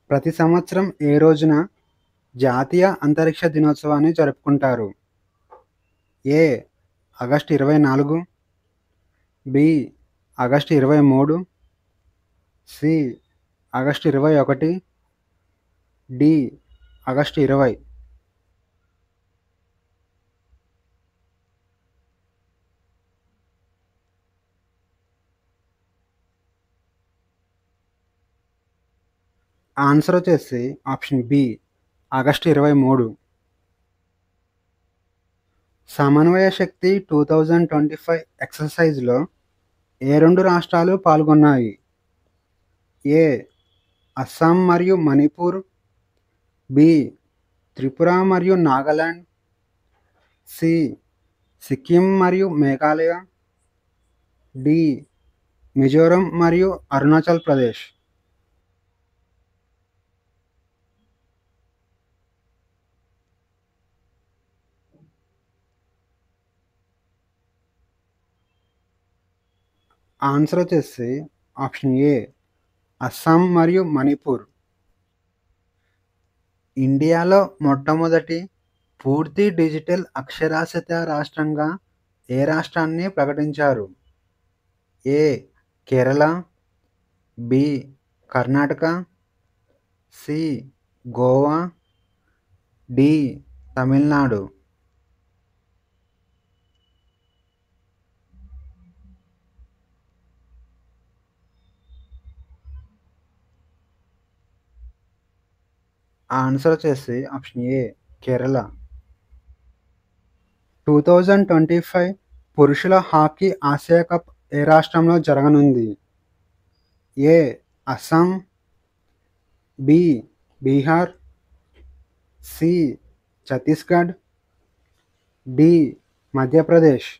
ప్రతి సంవత్సరం ఏ రోజున జాతీయ అంతరిక్ష దినోత్సవాన్ని జరుపుకుంటారు? A. August 24, B. August 23, C. August 21, D. August 20. Answer వచ్చేసి ఆప్షన్ బి. ఆగస్టు 23. సమన్వయ శక్తి 2025 ఎక్సర్సైజ్లో ఏ రెండు రాష్ట్రాలు పాల్గొన్నాయి? ఏ. అస్సాం మరియు మణిపూర్, బి. త్రిపుర మరియు నాగాలాండ్, సి. సిక్కిం మరియు మేఘాలయ, డి. మిజోరం మరియు అరుణాచల్ ప్రదేశ్. ఆన్సర్ వచ్చేసి ఆప్షన్ ఏ. అస్సాం మరియు మణిపూర్. ఇండియాలో మొట్టమొదటి పూర్తి డిజిటల్ అక్షరాస్యత రాష్ట్రంగా ఏ రాష్ట్రాన్ని ప్రకటించారు? A. Kerala, B. Karnataka, C. Goa, D. Tamil Nadu. Answer వచ్చేసి ఆప్షన్ ఏ. కేరళ. 2025 పురుషుల హాకీ ఆసియా కప్ ఏ రాష్ట్రంలో జరగనుంది? A. Assam, B. Bihar, C. Chhattisgarh, D. Madhya Pradesh.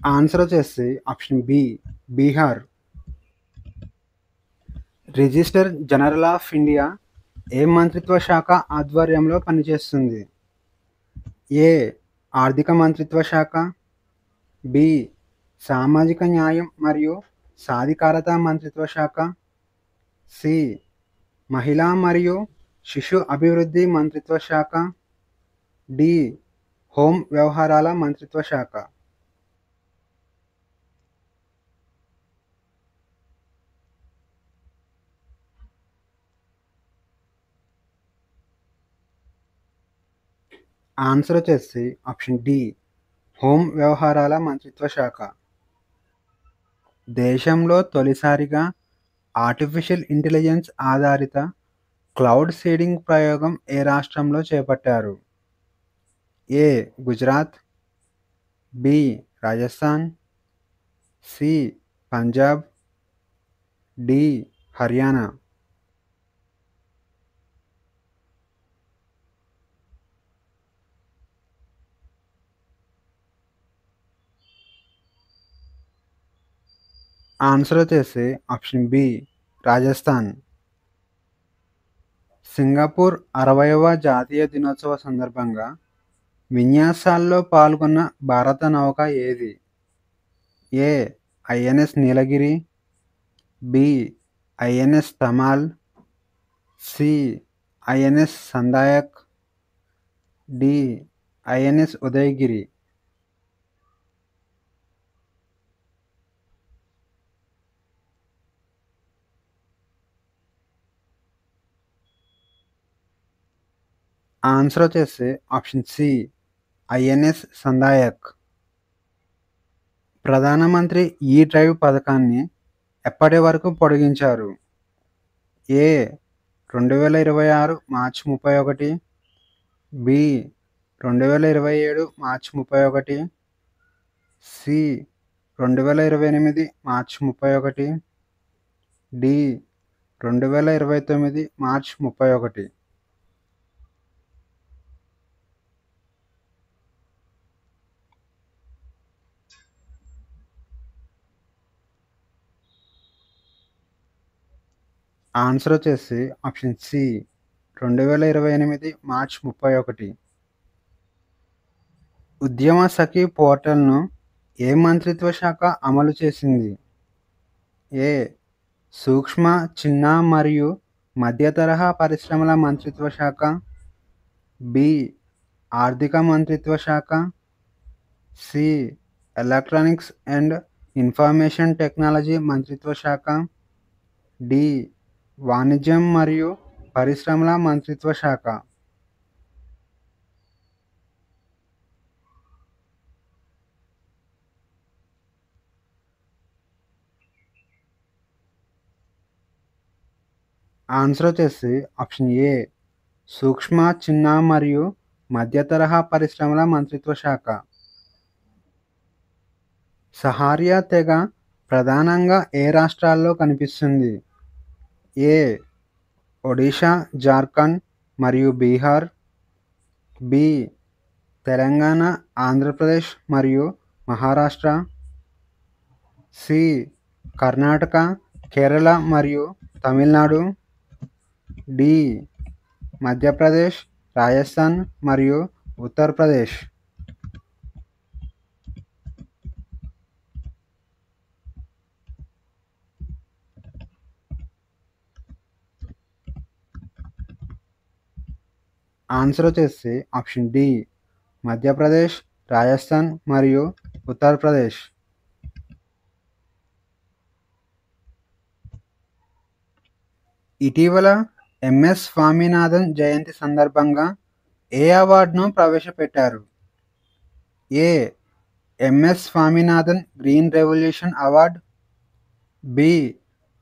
Answer వచ్చేసి option B. Bihar. Registrar general of India ఏ మంత్రిత్వ శాఖ ఆధ్వర్యంలో పనిచేస్తుంది? ఏ. ఆర్థిక మంత్రిత్వ శాఖ, బి. సామాజిక న్యాయం మరియు సాధికారత మంత్రిత్వ శాఖ, సి. మహిళా మరియు శిశు అభివృద్ధి మంత్రిత్వ శాఖ, డి. హోం వ్యవహారాల మంత్రిత్వ శాఖ. ఆన్సర్ వచ్చేసి ఆప్షన్ డి. హోం వ్యవహారాల మంత్రిత్వ శాఖ. దేశంలో తొలిసారిగా ఆర్టిఫిషియల్ ఇంటెలిజెన్స్ ఆధారిత క్లౌడ్ సీడింగ్ ప్రయోగం ఏ రాష్ట్రంలో చేపట్టారు? A. Gujarat, B. Rajasthan, C. Punjab, D. Haryana. Answer వచ్చేసి ఆప్షన్ బి. రాజస్థాన్. సింగపూర్ 60వ జాతీయ దినోత్సవ సందర్భంగా విన్యాసాల్లో పాల్గొన్న భారత నౌక ఏది? A. INS Nilgiri, B. INS Tamal, C. INS Sandhayak, D. INS Udaygiri. Answer వచ్చేసి ఆప్షన్ సి. ఐఎన్ఎస్ సందాయక్. ప్రధానమంత్రి ఈ డ్రైవ్ పథకాన్ని ఎప్పటి వరకు పొడిగించారు? A. 2026 March 31, B. 2027 March 31, C. 2028 March 31, D. 2029 March 31. Answer వచ్చేసి ఆప్షన్ సి. 2028 మార్చి 31. ఉద్యమ సఖి పోర్టల్ను ఏ మంత్రిత్వ శాఖ అమలు చేసింది? ఏ. సూక్ష్మ, చిన్న మరియు మధ్య తరహా పరిశ్రమల మంత్రిత్వ శాఖ. బి. ఆర్థిక మంత్రిత్వ శాఖ. C. Electronics and information technology మంత్రిత్వ శాఖ. డి. వాణిజ్యం మరియు పరిశ్రమల మంత్రిత్వ శాఖ. ఆన్సర్ వచ్చేసి ఆప్షన్ ఏ. సూక్ష్మ, చిన్న మరియు మధ్య తరహా పరిశ్రమల మంత్రిత్వ శాఖ. సహారియా తెగ ప్రధానంగా ఏ రాష్ట్రాల్లో కనిపిస్తుంది? ఏ. ఒడిషా, జార్ఖండ్ మరియు బీహార్. బి. తెలంగాణ, ఆంధ్రప్రదేశ్ మరియు మహారాష్ట్ర. సి. కర్ణాటక, కేరళ మరియు తమిళనాడు. డి. మధ్యప్రదేశ్, రాజస్థాన్ మరియు ఉత్తరప్రదేశ్. ఆన్సర్ వచ్చేసి ఆప్షన్ డి. మధ్యప్రదేశ్, రాజస్థాన్ మరియు ఉత్తరప్రదేశ్. ఇటీవల ఎంఎస్ స్వామినాథన్ జయంతి సందర్భంగా ఏ అవార్డును ప్రవేశపెట్టారు? A. MS Swaminathan green revolution award. B.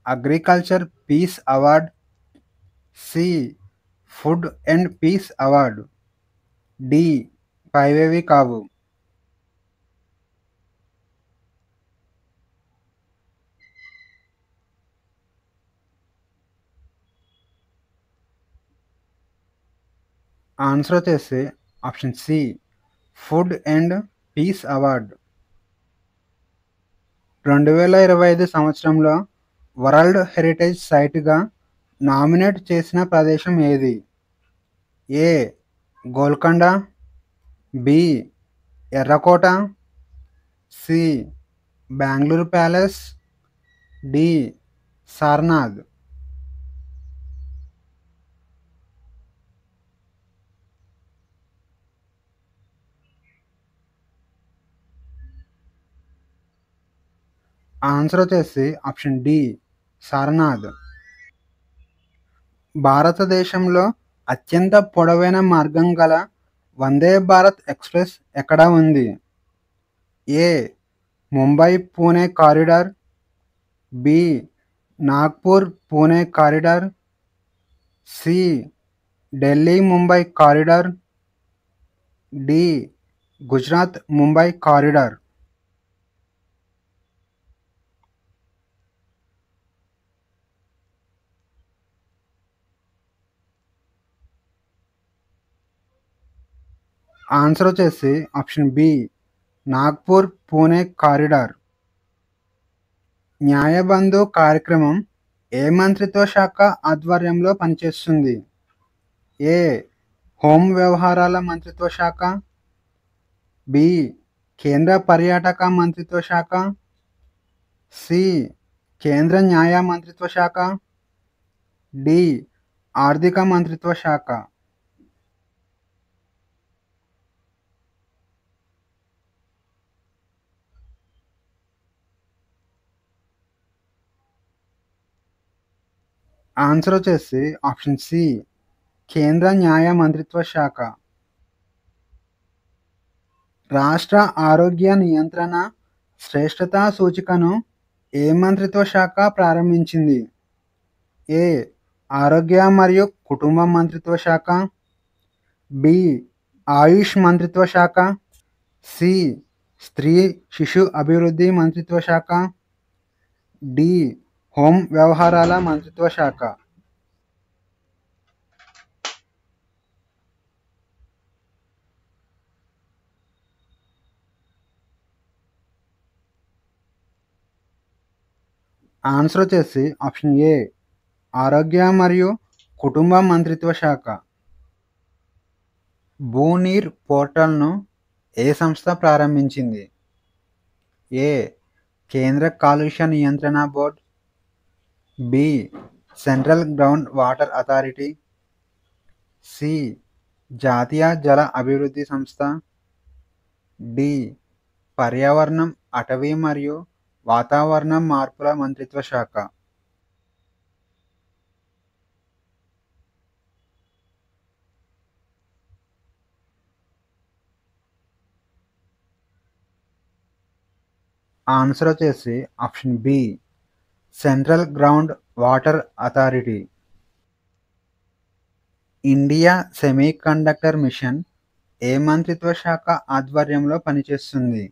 Agriculture peace award. C. Food and peace award. D. పైవేవి కావు. ఆన్సర్ వచ్చేసి option C. Food and peace award. 2025 సంవత్సరంలో వరల్డ్ హెరిటేజ్ సైట్గా నామినేట్ చేసిన ప్రదేశం ఏది? ఏ. గోల్కొండ. బి. ఎర్రకోట. C. Bengaluru palace. D. Sarnath. Answer వచ్చేసి ఆప్షన్ డి. సారనాథ్. భారతదేశంలో అత్యంత పొడవైన మార్గం గల వందే భారత్ ఎక్స్ప్రెస్ ఎక్కడ ఉంది? A. Mumbai Pune corridor. B. Nagpur Pune corridor. C. Delhi Mumbai corridor. D. Gujarat Mumbai corridor. Answer వచ్చేసి option B. Nagpur Pune corridor. Nyaya Bandhu కార్యక్రమం ఏ మంత్రిత్వ శాఖ ఆధ్వర్యంలో పనిచేస్తుంది? ఏ. హోం వ్యవహారాల మంత్రిత్వ శాఖ. బి. కేంద్ర పర్యాటక మంత్రిత్వ శాఖ. సి. కేంద్ర న్యాయ మంత్రిత్వ శాఖ. డి. ఆర్థిక మంత్రిత్వ శాఖ. ఆన్సర్ వచ్చేసి ఆప్షన్ సి. కేంద్ర న్యాయ మంత్రిత్వ శాఖ. రాష్ట్ర ఆరోగ్య నియంత్రణ శ్రేష్ఠతా సూచికను ఏ మంత్రిత్వ శాఖ ప్రారంభించింది? ఏ. ఆరోగ్య మరియు కుటుంబ మంత్రిత్వ శాఖ. బి. ఆయుష్ మంత్రిత్వ శాఖ. సి. స్త్రీ శిశు అభివృద్ధి మంత్రిత్వ శాఖ. డి. హోం వ్యవహారాల మంత్రిత్వ శాఖ. ఆన్సర్ వచ్చేసి ఆప్షన్ ఏ. ఆరోగ్య మరియు కుటుంబ మంత్రిత్వ శాఖ. భూనీర్ పోర్టల్ను ఏ సంస్థ ప్రారంభించింది? ఏ. కేంద్ర కాలుష్య నియంత్రణ board. B. Central ground water authority. C. జాతీయ జల అభివృద్ధి సంస్థ. డి. పర్యావరణం, అటవీ మరియు వాతావరణ మార్పుల మంత్రిత్వ శాఖ. ఆన్సర్ వచ్చేసి option B, central ground water authority. India semiconductor mission ఏ మంత్రిత్వ శాఖ ఆధ్వర్యంలో పనిచేస్తుంది?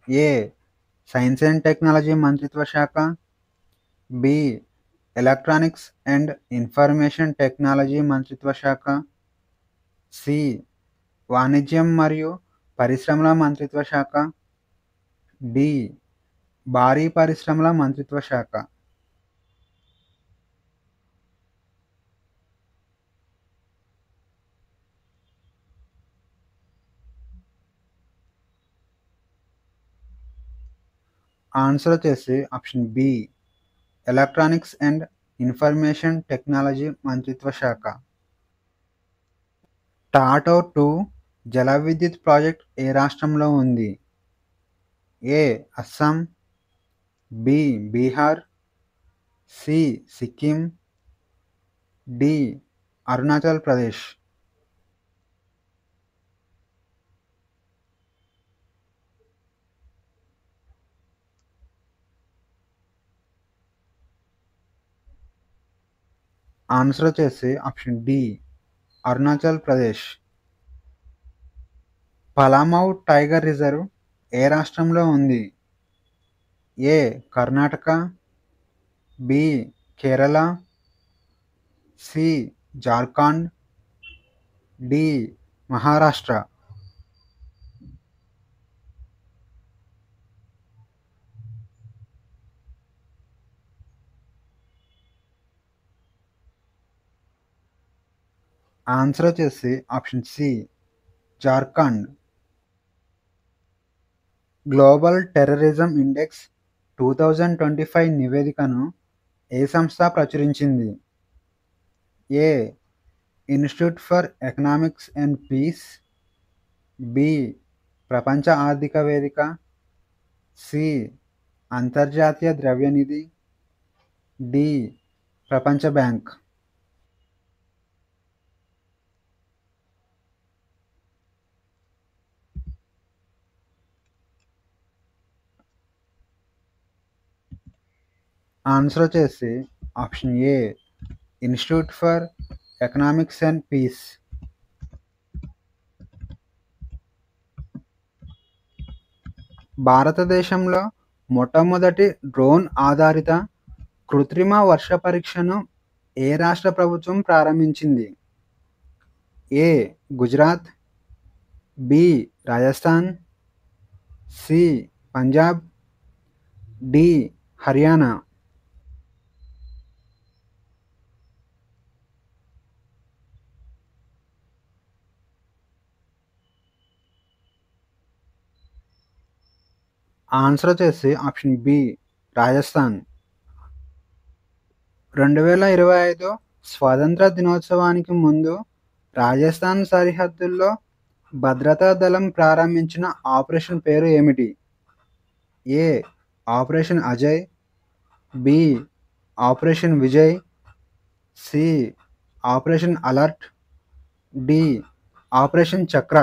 ఏ. సైన్స్ అండ్ టెక్నాలజీ మంత్రిత్వ శాఖ. B. Electronics and information technology మంత్రిత్వ శాఖ. సి. వాణిజ్యం మరియు పరిశ్రమల మంత్రిత్వ శాఖ. డి. భారీ పరిశ్రమల మంత్రిత్వ శాఖ. ఆన్సర్ వచ్చేసి option B, electronics and information technology మంత్రిత్వ శాఖ. టాటో 2 జల విద్యుత్ ప్రాజెక్ట్ ఏ రాష్ట్రంలో ఉంది? A. Assam. B. Bihar. C. Sikkim. D. Arunachal Pradesh. Answer వచ్చేసి option D, Arunachal Pradesh. Palamau tiger reserve ఏ రాష్ట్రంలో ఉంది? A. Karnataka. B. Kerala. C. Jharkhand. D. Maharashtra. Answer వచ్చేసి option C, Jharkhand. Global terrorism index 2025 నివేదికను ఏ సంస్థ ప్రచురించింది? A. Institute for economics and peace. B. ప్రపంచ ఆర్థిక వేదిక. సి. అంతర్జాతీయ ద్రవ్యనిధి. డి. ప్రపంచ బ్యాంక్. ఆన్సర్ వచ్చేసి option A, institute for economics and piece. భారతదేశంలో మొట్టమొదటి డ్రోన్ ఆధారిత కృత్రిమ వర్ష పరీక్షను ఏ రాష్ట్ర ప్రభుత్వం ప్రారంభించింది? A. Gujarat. B. Rajasthan. C. Punjab. D. Haryana. Answer వచ్చేసి ఆప్షన్ బి, రాజస్థాన్. 2025 స్వాతంత్ర దినోత్సవానికి ముందు రాజస్థాన్ సరిహద్దుల్లో భద్రతా దళం ప్రారంభించిన ఆపరేషన్ పేరు ఏమిటి? A. Operation Ajay. B. Operation Vijay. C. Operation alert. D. Operation Chakra.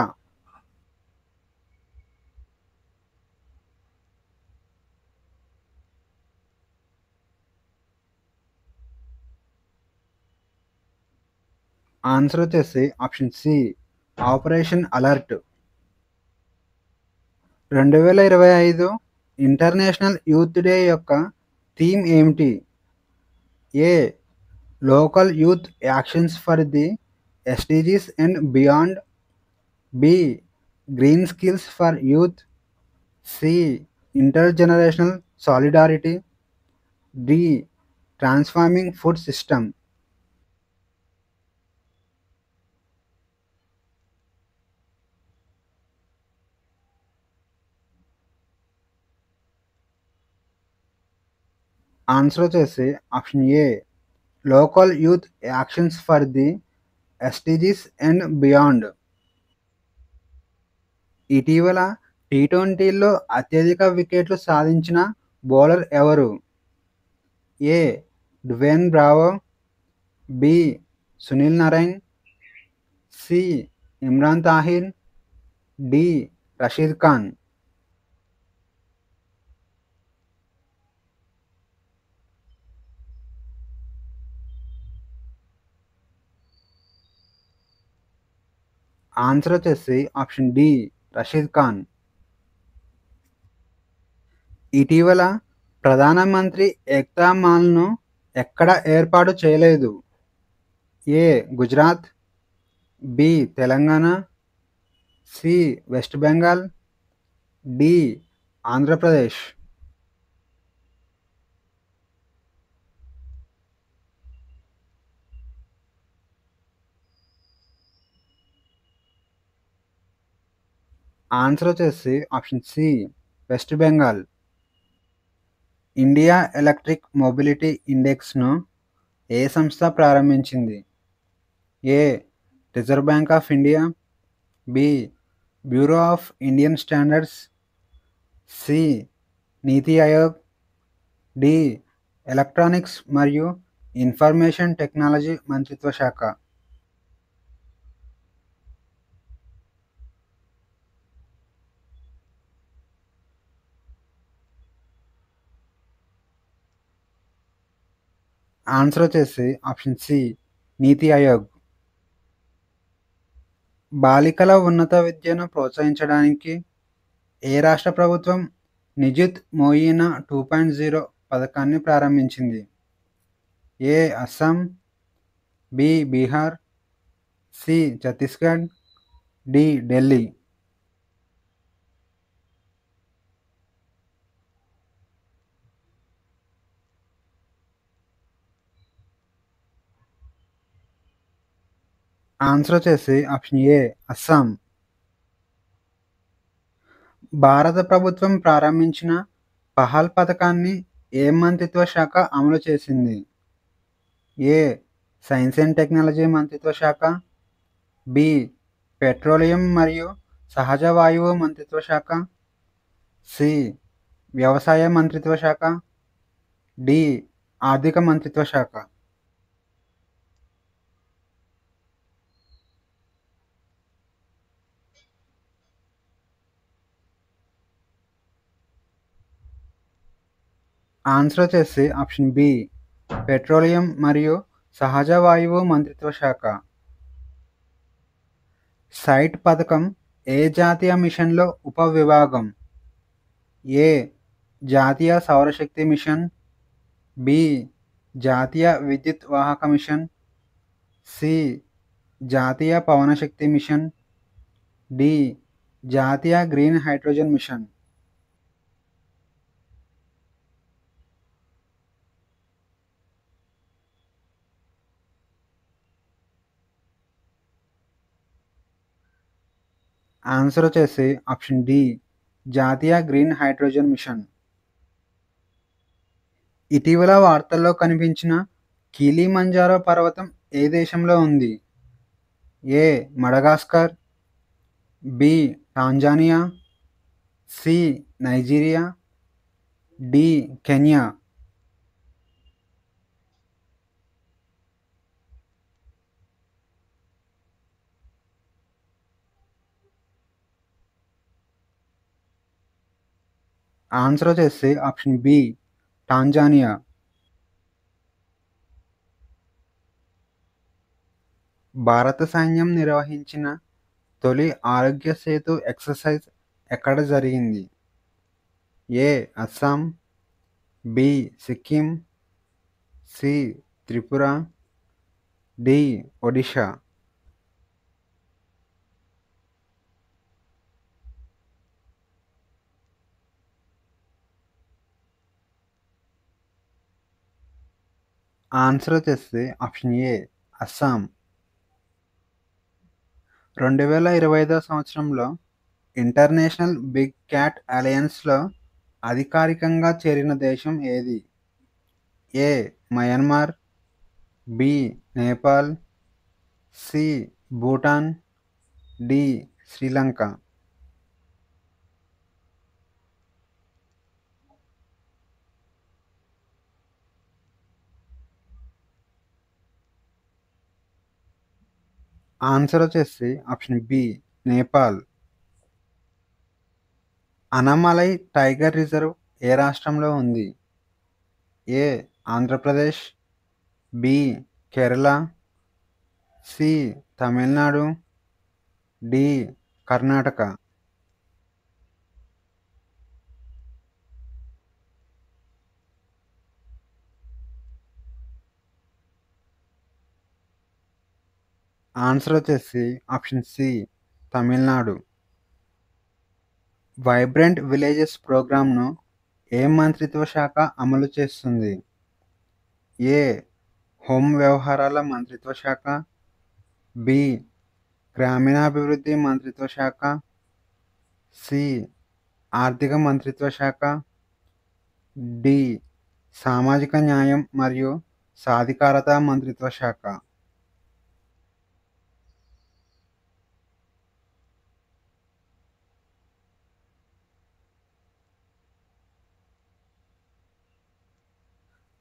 Answer వచ్చేసి option C, operation alert. 2025 international youth day యొక్క థీమ్ ఏమిటి? A. Local youth actions for the SDGs and beyond. B. Green skills for youth. C. Intergenerational solidarity. D. Transforming food system. Answer వచ్చేసి option A local youth actions for the SDGs and beyond. ఇటీవల టీ20లో అత్యధిక వికెట్లు సాధించిన bowler ఎవరు? ఏ Dwayne Bravo, B Sunil Narine, C Imran Tahir, D Rashid Khan. Answer వచ్చేసి option D Rashid Khan. ఇటీవల ప్రధానమంత్రి ఏక్తా మాల్ను ఎక్కడ ఏర్పాటు చేయలేదు? A Gujarat, B Telangana, C west Bengal, D Andhra Pradesh. Answer వచ్చేసి option C west Bengal. India electric mobility ఇండెక్స్ను ఏ సంస్థ ప్రారంభించింది? A reserve bank of India, B bureau of Indian standards, C NITI Aayog, D electronics మరియు ఇన్ఫర్మేషన్ టెక్నాలజీ మంత్రిత్వ శాఖ. ఆన్సర్ వచ్చేసి ఆప్షన్ సి నీతి ఆయోగ్. బాలికల ఉన్నత విద్యను ప్రోత్సహించడానికి ఏ రాష్ట్ర ప్రభుత్వం నిజిత్ మోయినా 2.0 పథకాన్ని ప్రారంభించింది? A Assam, B Bihar, C Chhattisgarh, D Delhi. Answer వచ్చేసి ఆప్షన్ ఏ అస్సాం. భారత ప్రభుత్వం ప్రారంభించిన పహల్ పథకాన్ని ఏ మంత్రిత్వ శాఖ అమలు చేసింది? ఏ సైన్స్ అండ్ టెక్నాలజీ మంత్రిత్వ శాఖ, బి పెట్రోలియం మరియు సహజ వాయువు మంత్రిత్వ శాఖ, సి వ్యవసాయ మంత్రిత్వ శాఖ, డి ఆర్థిక మంత్రిత్వ శాఖ. ఆన్సర్ వచ్చేసి ఆప్షన్ బి పెట్రోలియం మరియు సహజ వాయువు మంత్రిత్వ శాఖ. సైట్ పథకం ఏ జాతీయ మిషన్లో ఉపవిభాగం? ఏ జాతీయ సౌరశక్తి మిషన్, బి జాతీయ విద్యుత్ వాహక మిషన్, సి జాతీయ పవనశక్తి మిషన్, డి జాతీయ గ్రీన్ హైడ్రోజన్ మిషన్. ఆన్సర్ వచ్చేసి ఆప్షన్ డి జాతీయ గ్రీన్ హైడ్రోజన్ మిషన్. ఇటీవల వార్తల్లో కనిపించిన కిలిమంజారో పర్వతం ఏ దేశంలో ఉంది? A Madagascar, B Tanzania, C Nigeria, D Kenya. Answer వచ్చేసి ఆప్షన్ బి టాంజానియా. భారత సైన్యం నిర్వహించిన తొలి ఆరోగ్య సేతు ఎక్సర్సైజ్ ఎక్కడ జరిగింది? A Assam, B Sikkim, C Tripura, D Odisha. Answer వచ్చేసి ఆప్షన్ ఏ అస్సాం. 2025 సంవత్సరంలో ఇంటర్నేషనల్ బిగ్ క్యాట్ అలయన్స్లో అధికారికంగా చేరిన దేశం ఏది? A Myanmar, B Nepal, C Bhutan, D Sri Lanka. Answer వచ్చేసి option B Nepal. Anamalai tiger reserve ఏ రాష్ట్రంలో ఉంది? A Andhra Pradesh, B Kerala, C Tamil Nadu, D Karnataka. Answer వచ్చేసి option C Tamil Nadu. Vibrant villages ప్రోగ్రామ్ను ఏ మంత్రిత్వ శాఖ అమలు చేస్తుంది? ఏ హోం వ్యవహారాల మంత్రిత్వ శాఖ, బి గ్రామీణాభివృద్ధి మంత్రిత్వ శాఖ, సి ఆర్థిక మంత్రిత్వ శాఖ, డి సామాజిక న్యాయం మరియు సాధికారత మంత్రిత్వ శాఖ.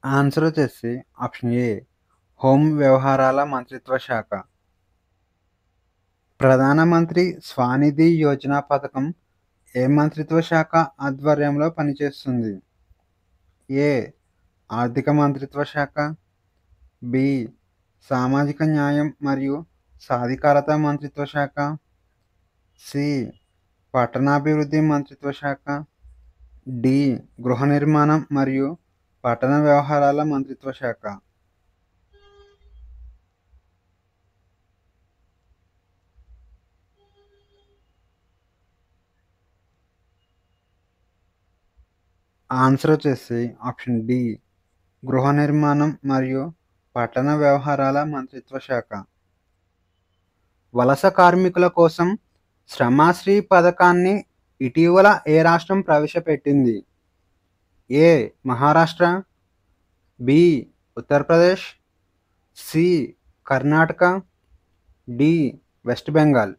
ఆన్సర్ వచ్చేసి ఆప్షన్ ఏ హోం వ్యవహారాల మంత్రిత్వ శాఖ. ప్రధానమంత్రి స్వానిధి యోజన పథకం ఏ మంత్రిత్వ శాఖ ఆధ్వర్యంలో పనిచేస్తుంది? ఏ ఆర్థిక మంత్రిత్వ శాఖ, బి సామాజిక న్యాయం మరియు సాధికారత మంత్రిత్వ శాఖ, సి పట్టణాభివృద్ధి మంత్రిత్వ శాఖ, డి గృహ నిర్మాణం మరియు పట్టణ వ్యవహారాల మంత్రిత్వ శాఖ. ఆన్సర్ వచ్చేసి ఆప్షన్ డి గృహ నిర్మాణం మరియు పట్టణ వ్యవహారాల మంత్రిత్వ శాఖ. వలస కార్మికుల కోసం శ్రమశ్రీ పథకాన్ని ఇటీవల ఏ రాష్ట్రం ప్రవేశపెట్టింది? A Maharashtra, B Uttar Pradesh, C Karnataka, D west Bengal.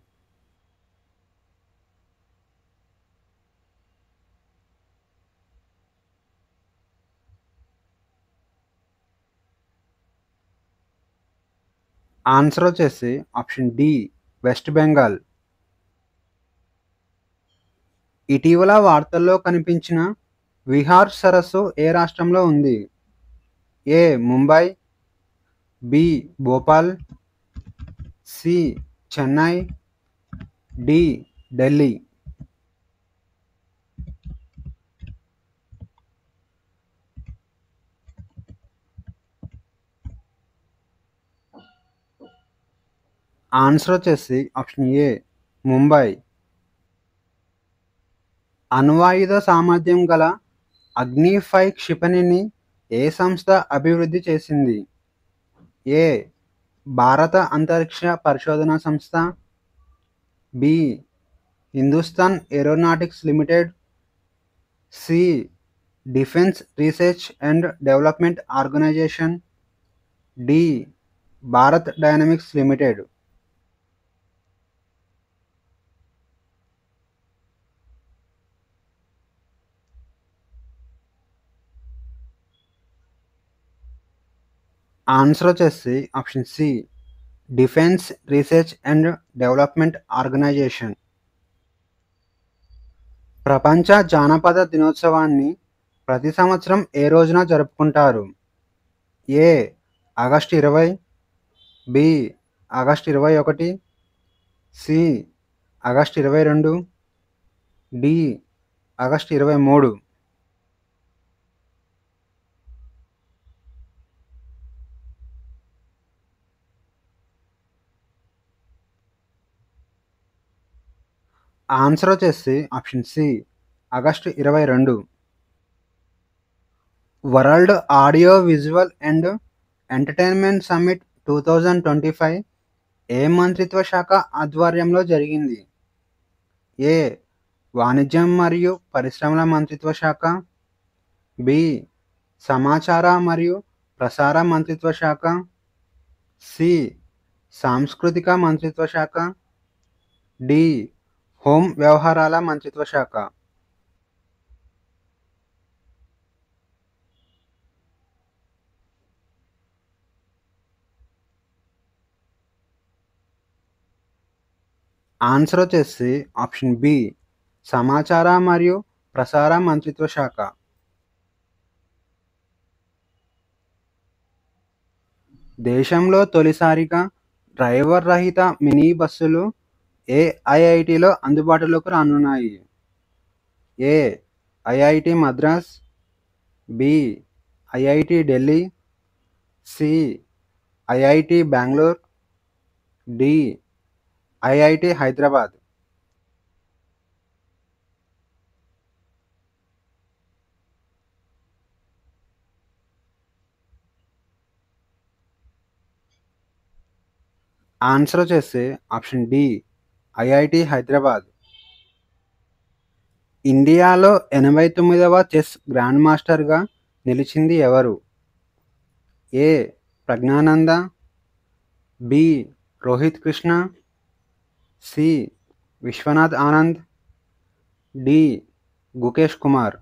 Answer వచ్చేసి ఆప్షన్ డి వెస్ట్ బెంగాల్. ఇటీవల వార్తల్లో కనిపించిన విహార్ సరస్సు ఏ రాష్ట్రంలో ఉంది? A Mumbai, B Bhopal, C Chennai, D Delhi. Answer వచ్చేసి ఆప్షన్ ఏ ముంబై. అణ్వాయుధ సామర్థ్యం గల అగ్ని-5 క్షిపణిని ఏ సంస్థ అభివృద్ధి చేసింది? ఏ భారత అంతరిక్ష పరిశోధన సంస్థ, B Hindustan aeronautics limited, C defence research and development organisation, D Bharat dynamics limited. Answer వచ్చేసి option C defence research and development organisation. ప్రపంచ జానపద దినోత్సవాన్ని ప్రతి సంవత్సరం ఏ రోజున జరుపుకుంటారు? A August 20, B August 21, C August 22, D August 23. Answer వచ్చేసి option C August 22. World audio visual and entertainment summit 2025 ఏ మంత్రిత్వ శాఖ ఆధ్వర్యంలో జరిగింది? ఏ వాణిజ్యం మరియు పరిశ్రమల మంత్రిత్వ శాఖ, బి సమాచార మరియు ప్రసార మంత్రిత్వ శాఖ, సి. సాంస్కృతిక మంత్రిత్వ శాఖ, డి. హోం వ్యవహారాల మంత్రిత్వ శాఖ. ఆన్సర్ వచ్చేసి ఆప్షన్ బి. సమాచార మరియు ప్రసార మంత్రిత్వ శాఖ. దేశంలో తొలిసారిగా డ్రైవర్ రహిత మినీ బస్సులు ఏ ఐఐటిలో అందుబాటులోకి రానున్నాయి? A. IIT Madras, B. IIT Delhi, C. IIT Bengaluru, D. IIT Hyderabad. Answer వచ్చేసి ఆప్షన్ డి. ఐఐటి హైదరాబాద్. ఇండియాలో 89వ చెస్ గ్రాండ్ మాస్టర్గా నిలిచింది ఎవరు? A. Praggnanandhaa, B. Rohit Krishna, C. Vishwanath Anand, D. Gukesh Kumar.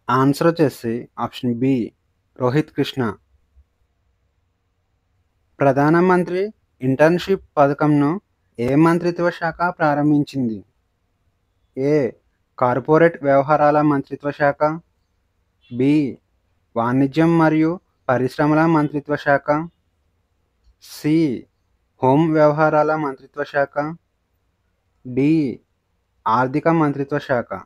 Answer వచ్చేసి ఆప్షన్ బి. రోహిత్ కృష్ణ. ప్రధానమంత్రి ఇంటర్న్షిప్ పథకంను ఏ మంత్రిత్వ శాఖ ప్రారంభించింది? ఏ. కార్పొరేట్ వ్యవహారాల మంత్రిత్వ శాఖ, బి. వాణిజ్యం మరియు పరిశ్రమల మంత్రిత్వ శాఖ, సి. హోం వ్యవహారాల మంత్రిత్వ శాఖ, డి. ఆర్థిక మంత్రిత్వ శాఖ.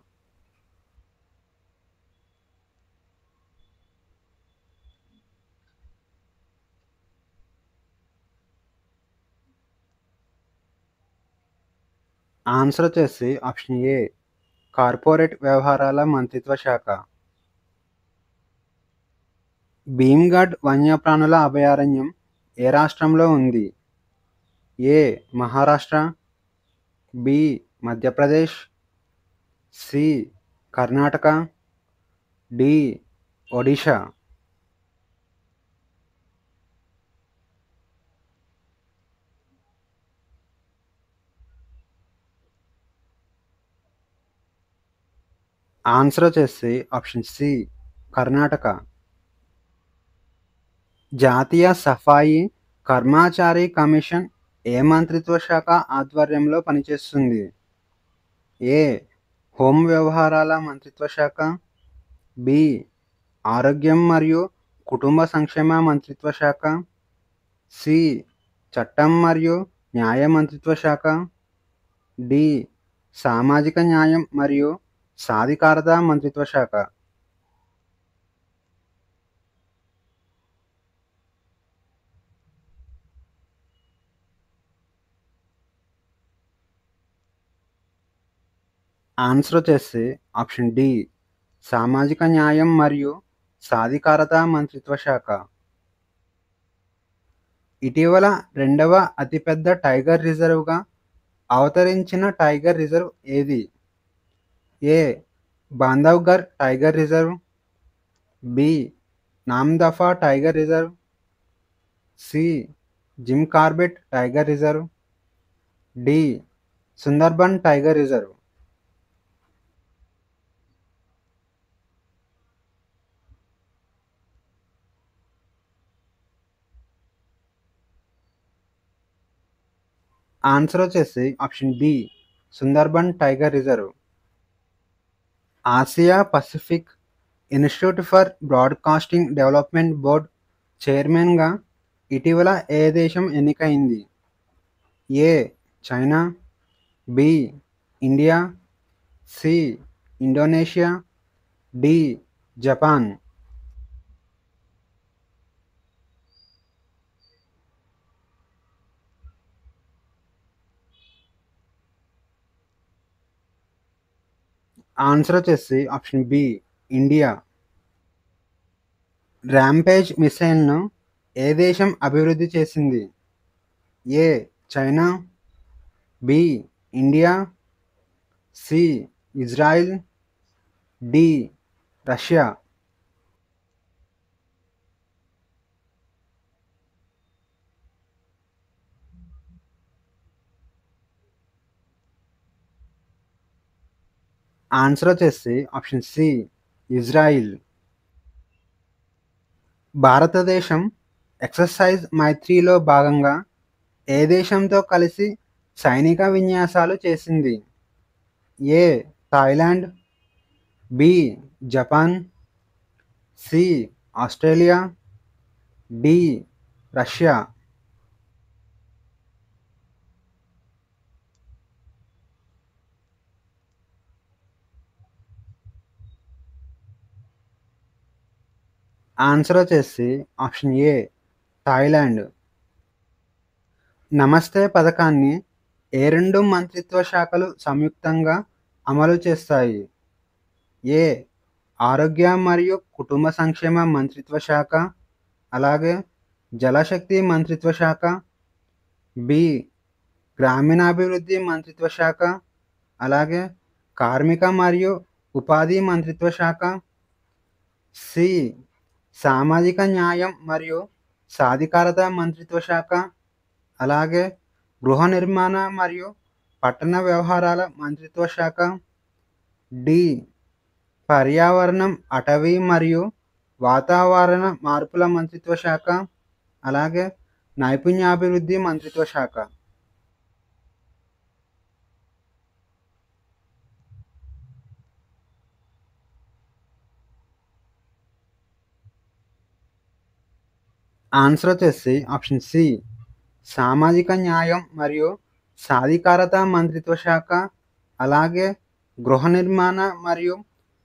ఆన్సర్ వచ్చేసి ఆప్షన్ ఏ. కార్పొరేట్ వ్యవహారాల మంత్రిత్వ శాఖ. భీమ్గఢ్ వన్యప్రాణుల అభయారణ్యం ఏ రాష్ట్రంలో ఉంది? A. Maharashtra, B. Madhya Pradesh, C. Karnataka, D. Odisha. Answer వచ్చేసి ఆప్షన్ సి. కర్ణాటక. జాతీయ సఫాయి కర్మచారి కమిషన్ ఏ మంత్రిత్వ శాఖ ఆధ్వర్యంలో పనిచేస్తుంది? ఏ. హోం వ్యవహారాల మంత్రిత్వ శాఖ, బి. ఆరోగ్యం మరియు కుటుంబ సంక్షేమ మంత్రిత్వ శాఖ, సి. చట్టం మరియు న్యాయ మంత్రిత్వ శాఖ, డి. సామాజిక న్యాయం మరియు సాధికారత మంత్రిత్వ శాఖ. ఆన్సర్ వచ్చేసి ఆప్షన్ డి. సామాజిక న్యాయం మరియు సాధికారత మంత్రిత్వ శాఖ. ఇటీవల రెండవ అతిపెద్ద టైగర్ రిజర్వ్గా అవతరించిన టైగర్ రిజర్వ్ ఏది? A. Bandhavgarh tiger reserve, B. Namdapha tiger reserve, C. Jim Corbett tiger reserve, D. Sundarban tiger reserve. Answer వచ్చేసి option B. Sundarban tiger reserve. Asia Pacific institute for broadcasting development board చైర్మన్గా ఇటీవల ఏ దేశం ఎన్నికైంది? A. China, B. India, C. Indonesia, D. Japan. Answer వచ్చేసి option B. India. Rampage మిసైల్ను ఏ దేశం అభివృద్ధి చేసింది? A China, B India, C Israel, D Russia. Answer వచ్చేసి ఆప్షన్ సి ఇజ్రాయిల్. భారతదేశం ఎక్సర్సైజ్ మైత్రిలో భాగంగా ఏ దేశంతో కలిసి సైనిక విన్యాసాలు చేసింది? A Thailand, B Japan, C Australia, D Russia. Answer వచ్చేసి ఆప్షన్ ఏ థాయిలాండ్. నమస్తే పథకాన్ని ఏ రెండు మంత్రిత్వ శాఖలు సంయుక్తంగా అమలు చేస్తాయి? ఏ ఆరోగ్య మరియు కుటుంబ సంక్షేమ మంత్రిత్వ శాఖ, అలాగే జలశక్తి మంత్రిత్వ శాఖ, బి గ్రామీణాభివృద్ధి మంత్రిత్వ శాఖ, అలాగే కార్మిక మరియు ఉపాధి మంత్రిత్వ శాఖ, సి సామాజిక న్యాయం మరియు సాధికారత మంత్రిత్వ శాఖ, అలాగే గృహ నిర్మాణ మరియు పట్టణ వ్యవహారాల మంత్రిత్వ శాఖ, డి పర్యావరణం అటవీ మరియు వాతావరణ మార్పుల మంత్రిత్వ శాఖ, అలాగే నైపుణ్యాభివృద్ధి మంత్రిత్వ శాఖ. ఆన్సర్ వచ్చేసి ఆప్షన్ సి సామాజిక న్యాయం మరియు సాధికారత మంత్రిత్వ శాఖ, అలాగే గృహ నిర్మాణ మరియు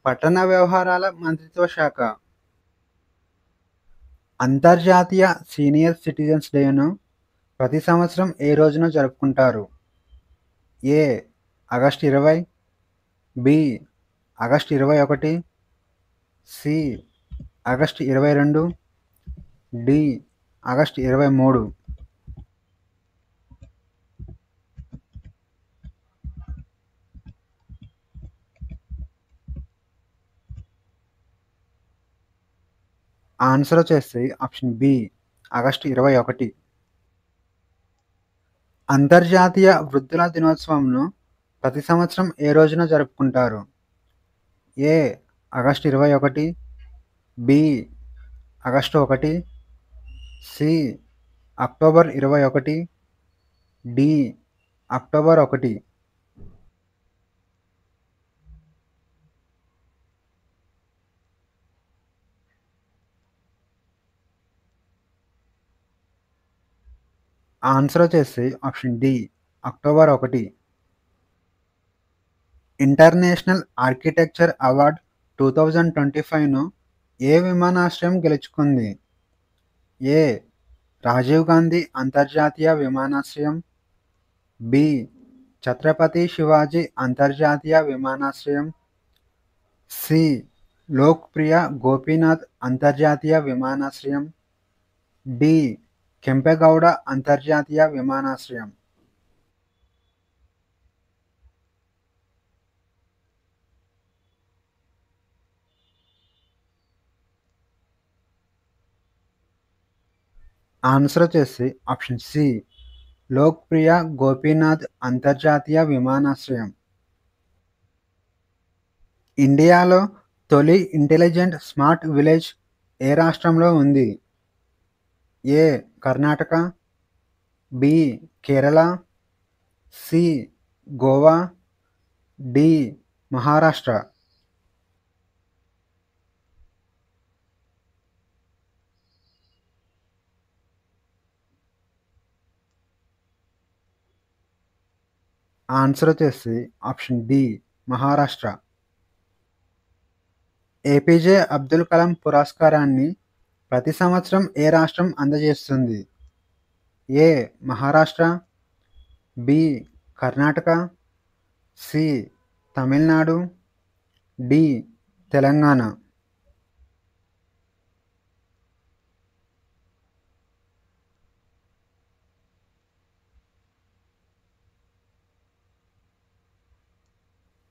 పట్టణ వ్యవహారాల మంత్రిత్వ శాఖ. అంతర్జాతీయ సీనియర్ సిటిజన్స్ డేను ప్రతి సంవత్సరం ఏ రోజున జరుపుకుంటారు? A August 20, B August 21, C August 22, D August 23. Answer వచ్చేసి ఆప్షన్ బి ఆగస్టు 21. అంతర్జాతీయ వృద్ధుల దినోత్సవంను ప్రతి సంవత్సరం ఏ రోజున జరుపుకుంటారు? A August 21, B August 1, C October 21, D October 1. Answer వచ్చేసి option D October 1. International architecture award 2025ను ఏ విమానాశ్రయం గెలుచుకుంది? ఏ రాజీవ్ గాంధీ అంతర్జాతీయ విమానాశ్రయం, బి ఛత్రపతి శివాజీ అంతర్జాతీయ విమానాశ్రయం, సి లోక్ప్రియ గోపీనాథ్ అంతర్జాతీయ విమానాశ్రయం, డి కెంపెగౌడ అంతర్జాతీయ విమానాశ్రయం. ఆన్సర్ వచ్చేసి ఆప్షన్ సి లోక్ప్రియ గోపీనాథ్ అంతర్జాతీయ విమానాశ్రయం. ఇండియాలో తొలి ఇంటెలిజెంట్ స్మార్ట్ విలేజ్ ఏ రాష్ట్రంలో ఉంది? A Karnataka, B Kerala, C Goa, D Maharashtra. Answer వచ్చేసి option D Maharashtra. APJ Abdul Kalam పురస్కారాన్ని ప్రతి సంవత్సరం ఏ రాష్ట్రం అందజేస్తుంది? A Maharashtra, B Karnataka, C Tamil Nadu, D Telangana.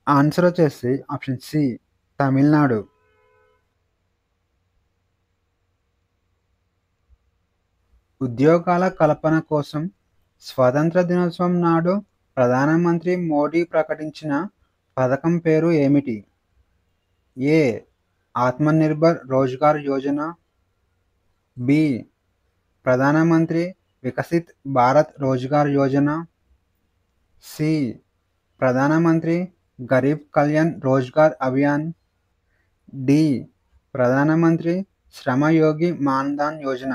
Answer వచ్చేసి ఆప్షన్ సి తమిళనాడు. ఉద్యోగాల కల్పన కోసం స్వాతంత్ర దినోత్సవం నాడు ప్రధానమంత్రి మోడీ ప్రకటించిన పథకం పేరు ఏమిటి? ఏ ఆత్మనిర్భర్ రోజ్గార్ యోజన, బి ప్రధానమంత్రి వికసిత్ భారత్ రోజ్గార్ యోజన, సి ప్రధానమంత్రి గరీబ్ కళ్యాణ్ రోజ్గార్ అభియాన్, డి ప్రధానమంత్రి శ్రమయోగి మాన్ధన్ యోజన.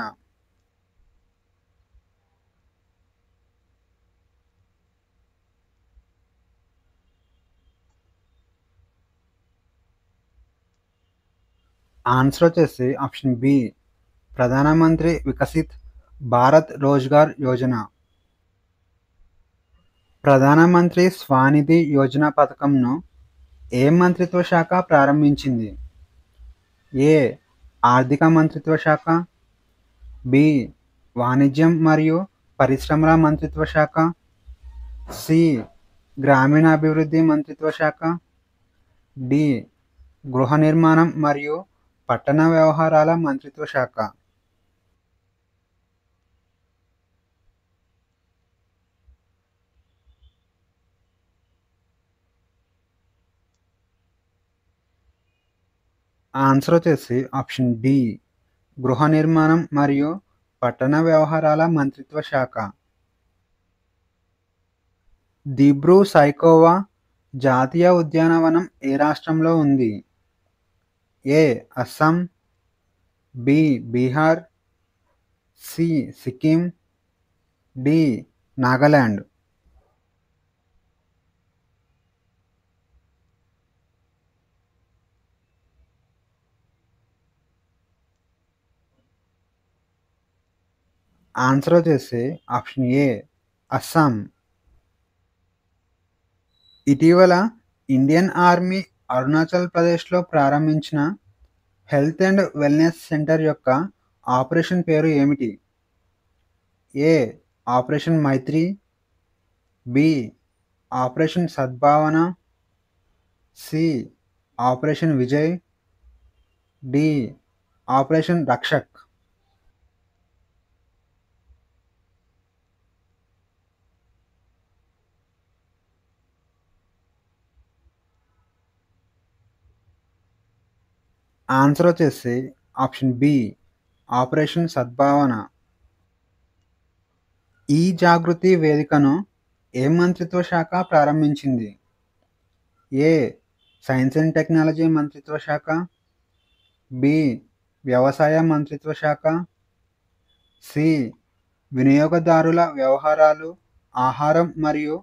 ఆన్సర్ వచ్చేసి ఆప్షన్ బి ప్రధానమంత్రి వికసిత్ భారత్ రోజ్గార్ యోజన. ప్రధానమంత్రి స్వానిధి యోజన పథకంను ఏ మంత్రిత్వ శాఖ ప్రారంభించింది? ఏ ఆర్థిక మంత్రిత్వ శాఖ, బి వాణిజ్యం మరియు పరిశ్రమల మంత్రిత్వ శాఖ, సి గ్రామీణాభివృద్ధి మంత్రిత్వ శాఖ, డి గృహ నిర్మాణం మరియు పట్టణ వ్యవహారాల మంత్రిత్వ శాఖ. ఆన్సర్ వచ్చేసి ఆప్షన్ డి గృహ నిర్మాణం మరియు పట్టణ వ్యవహారాల మంత్రిత్వ శాఖ. దిబ్రూ సైఖోవా జాతీయ ఉద్యానవనం ఏ రాష్ట్రంలో ఉంది? A Assam, B Bihar, C Sikkim, D Nagaland. Answer వచ్చేసి ఆప్షన్ ఏ అస్సాం. ఇటీవల ఇండియన్ ఆర్మీ అరుణాచల్ ప్రదేశ్లో ప్రారంభించిన హెల్త్ అండ్ వెల్నెస్ సెంటర్ యొక్క ఆపరేషన్ పేరు ఏమిటి? A operation Maitri, B operation Sadbhavana, C operation Vijay, D operation Rakshak. Answer వచ్చేసి option B operation Sadbhavana. E Jagriti వేదికను ఏ మంత్రిత్వ శాఖ ప్రారంభించింది? ఏ సైన్స్ అండ్ టెక్నాలజీ మంత్రిత్వ శాఖ, బి వ్యవసాయ మంత్రిత్వ శాఖ, సి వినియోగదారుల వ్యవహారాలు, ఆహారం మరియు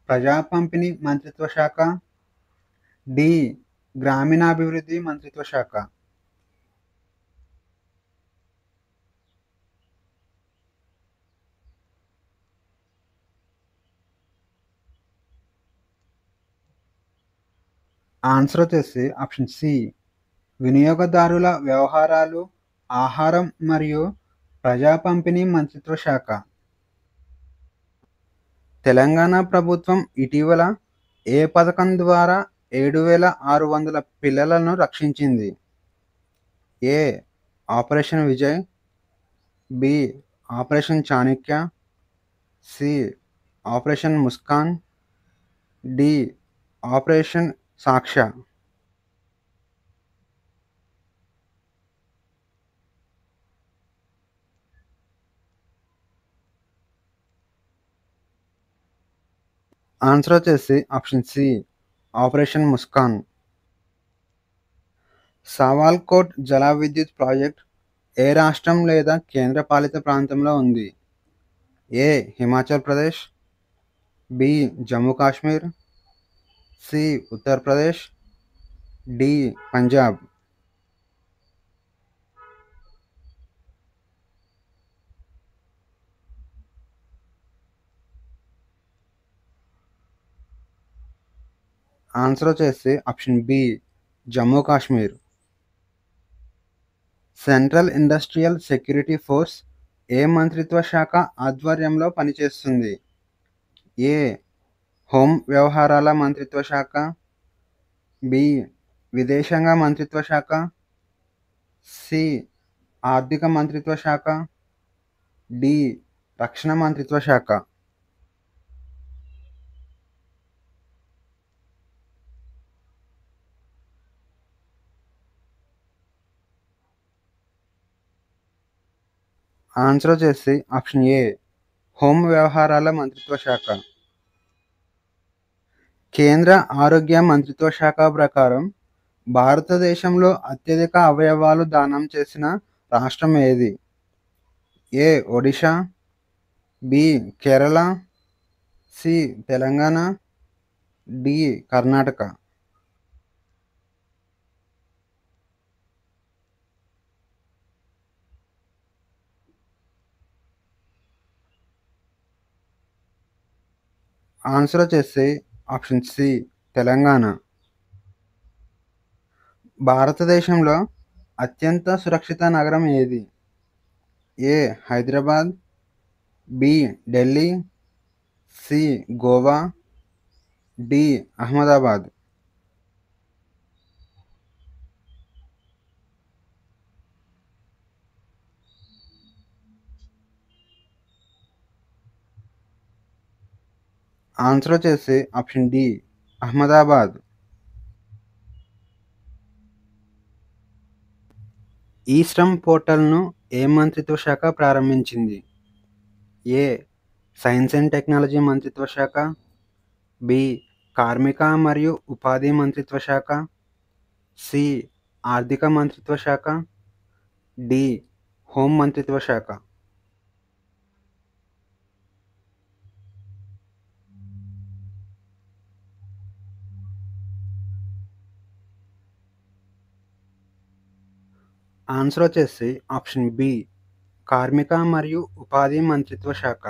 ప్రజా పంపిణీ మంత్రిత్వ శాఖ, డి గ్రామీణాభివృద్ధి మంత్రిత్వ శాఖ. ఆన్సర్ వచ్చేసి ఆప్షన్ సి వినియోగదారుల వ్యవహారాలు, ఆహారం మరియు ప్రజా పంపిణీ మంత్రిత్వ శాఖ. తెలంగాణ ప్రభుత్వం ఇటీవల ఏ పథకం ద్వారా 7,600 పిల్లలను రక్షించింది? A operation Vijay, B operation Chanakya, C operation Muskaan, D operation Saksh. Answer వచ్చేసి ఆప్షన్ సి ఆపరేషన్ ముస్కాన్. సవాల్కోట్ జల విద్యుత్ ప్రాజెక్ట్ ఏ రాష్ట్రం లేదా కేంద్రపాలిత ప్రాంతంలో ఉంది? A Himachal Pradesh, B Jammu Kashmir, C Uttar Pradesh, D Punjab. Answer వచ్చేసి option B Jammu Kashmir. Central industrial security force ఏ మంత్రిత్వ శాఖ ఆధ్వర్యంలో పనిచేస్తుంది? ఏ హోం వ్యవహారాల మంత్రిత్వ శాఖ, బి విదేశాంగ మంత్రిత్వ శాఖ, సి ఆర్థిక మంత్రిత్వ శాఖ, డి రక్షణ మంత్రిత్వ శాఖ. ఆన్సర్ వచ్చేసి ఆప్షన్ ఏ హోం వ్యవహారాల మంత్రిత్వ శాఖ. కేంద్ర ఆరోగ్య మంత్రిత్వ శాఖ ప్రకారం భారతదేశంలో అత్యధిక అవయవాలు దానం చేసిన రాష్ట్రం ఏది? A Odisha, B Kerala, C Telangana, D Karnataka. Answer వచ్చేసి ఆప్షన్ సి తెలంగాణ. భారతదేశంలో అత్యంత సురక్షిత నగరం ఏది? A Hyderabad, B Delhi, C Goa, D Ahmedabad. Answer వచ్చేసి option D Ahmedabad. E Shram పోర్టల్ను ఏ మంత్రిత్వ శాఖ ప్రారంభించింది? ఏ సైన్స్ అండ్ టెక్నాలజీ మంత్రిత్వ శాఖ, బి కార్మిక మరియు ఉపాధి మంత్రిత్వ శాఖ, సి ఆర్థిక మంత్రిత్వ శాఖ, డి హోం మంత్రిత్వ శాఖ. ఆన్సర్ వచ్చేసి ఆప్షన్ బి కార్మిక మరియు ఉపాధి మంత్రిత్వ శాఖ.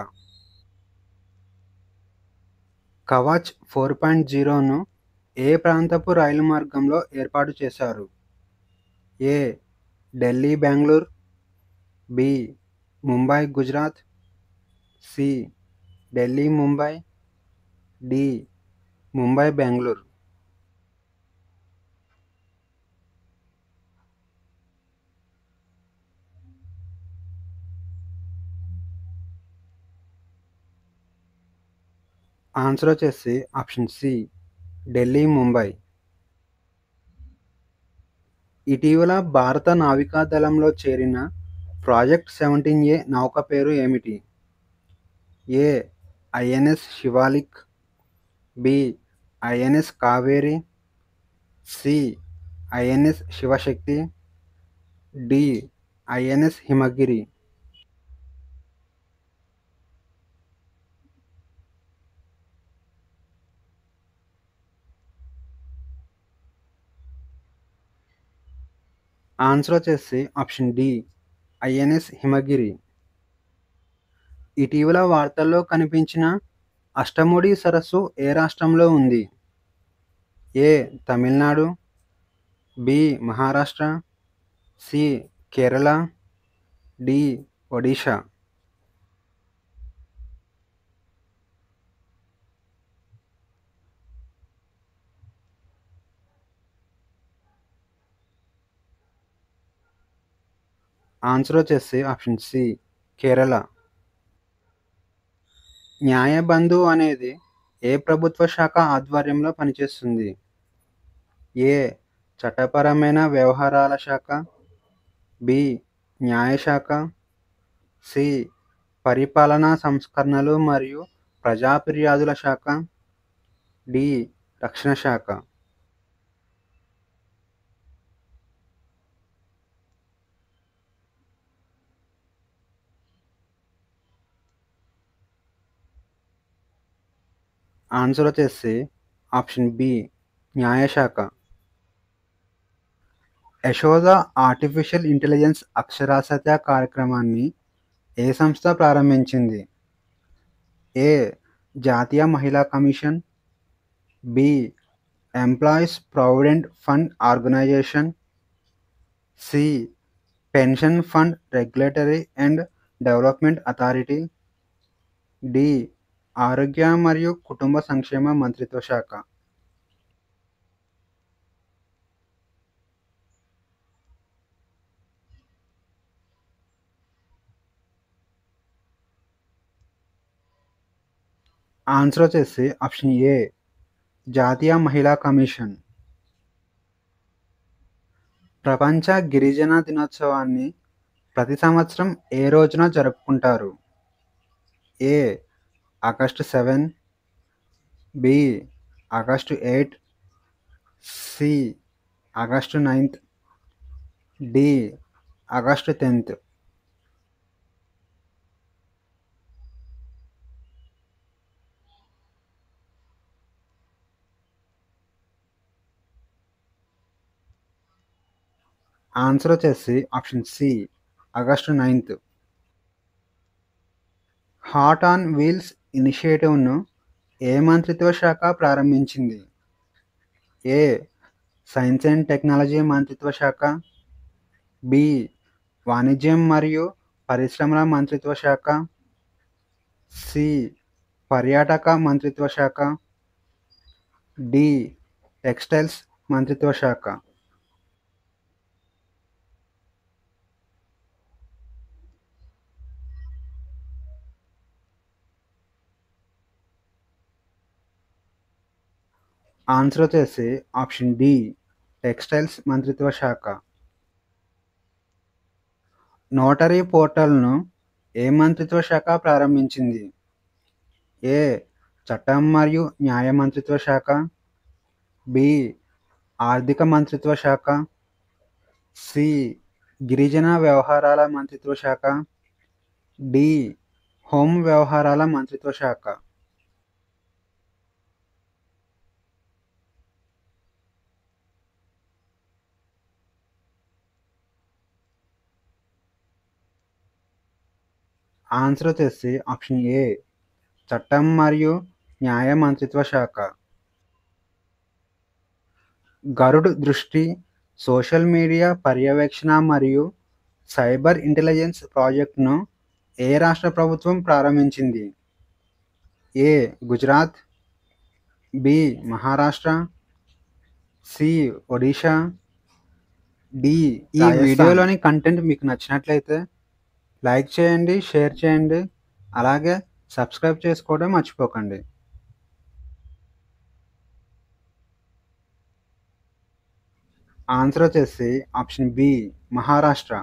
కవచ్ 4.0ను ఏ ప్రాంతపు రైలు మార్గంలో ఏర్పాటు చేశారు? A Delhi Bengaluru, B Mumbai Gujarat, C Delhi Mumbai, D Mumbai Bengaluru. Answer వచ్చేసి ఆప్షన్ సి ఢిల్లీ ముంబై. ఇటీవల భారత నావికాదళంలో చేరిన ప్రాజెక్ట్ 17A నౌక పేరు ఏమిటి? A INS Shivalik, B INS Kaveri, C INS Shivashakti, D INS Himagiri. Answer వచ్చేసి ఆప్షన్ డి ఐఎన్ఎస్ హిమగిరి. ఇటీవల వార్తల్లో కనిపించిన అష్టముడి సరస్సు ఏ రాష్ట్రంలో ఉంది? A Tamil Nadu, B Maharashtra, C Kerala, D Odisha. Answer వచ్చేసి ఆప్షన్ సి కేరళ. న్యాయబంధు అనేది ఏ ప్రభుత్వ శాఖ ఆధ్వర్యంలో పనిచేస్తుంది? ఏ చట్టపరమైన వ్యవహారాల శాఖ, బి న్యాయశాఖ, సి పరిపాలనా సంస్కరణలు మరియు ప్రజా ఫిర్యాదుల శాఖ, డి రక్షణ శాఖ. ఆన్సర్ వచ్చేసి ఆప్షన్ బి న్యాయశాఖ. యశోద ఆర్టిఫిషియల్ ఇంటెలిజెన్స్ అక్షరాస్యత కార్యక్రమాన్ని ఏ సంస్థ ప్రారంభించింది? ఏ జాతీయ మహిళా commission, B employees provident fund organisation, C pension fund regulatory and development authority, D ఆరోగ్య మరియు కుటుంబ సంక్షేమ మంత్రిత్వ శాఖ. ఆన్సర్ వచ్చేసి ఆప్షన్ ఏ జాతీయ మహిళా కమిషన్. ప్రపంచ గిరిజన దినోత్సవాన్ని ప్రతి సంవత్సరం ఏ రోజున జరుపుకుంటారు? A August 7, B August 8, C August 9, D August 10. Answer వచ్చేసి option C August 9. Hot on wheels ఇనిషియేటివ్ను ఏ మంత్రిత్వ శాఖ ప్రారంభించింది? ఏ సైన్స్ అండ్ టెక్నాలజీ మంత్రిత్వ శాఖ, బి వాణిజ్యం మరియు పరిశ్రమల మంత్రిత్వ శాఖ, సి పర్యాటక మంత్రిత్వ శాఖ, డి టెక్స్టైల్స్ మంత్రిత్వ శాఖ. ఆన్సర్ వచ్చేసి ఆప్షన్ డి టెక్స్టైల్స్ మంత్రిత్వ శాఖ. నోటరీ పోర్టల్ను ఏ మంత్రిత్వ శాఖ ప్రారంభించింది? ఏ చట్టం మరియు న్యాయ మంత్రిత్వ శాఖ, బి ఆర్థిక మంత్రిత్వ శాఖ, సి గిరిజన వ్యవహారాల మంత్రిత్వ శాఖ, డి హోం వ్యవహారాల మంత్రిత్వ శాఖ. ఆన్సర్ వచ్చేసి ఆప్షన్ ఏ చట్టం మరియు న్యాయ మంత్రిత్వ శాఖ. గరుడ్ దృష్టి సోషల్ మీడియా పర్యవేక్షణ మరియు సైబర్ ఇంటెలిజెన్స్ ప్రాజెక్టును ఏ రాష్ట్ర ప్రభుత్వం ప్రారంభించింది? A Gujarat, B Maharashtra, C Odisha, D ఈ వీడియోలోని కంటెంట్ మీకు నచ్చినట్లయితే లైక్ చేయండి, షేర్ చేయండి, అలాగే సబ్స్క్రైబ్ చేసుకోవడం మర్చిపోకండి. ఆన్సర్ వచ్చేసి ఆప్షన్ బి మహారాష్ట్ర.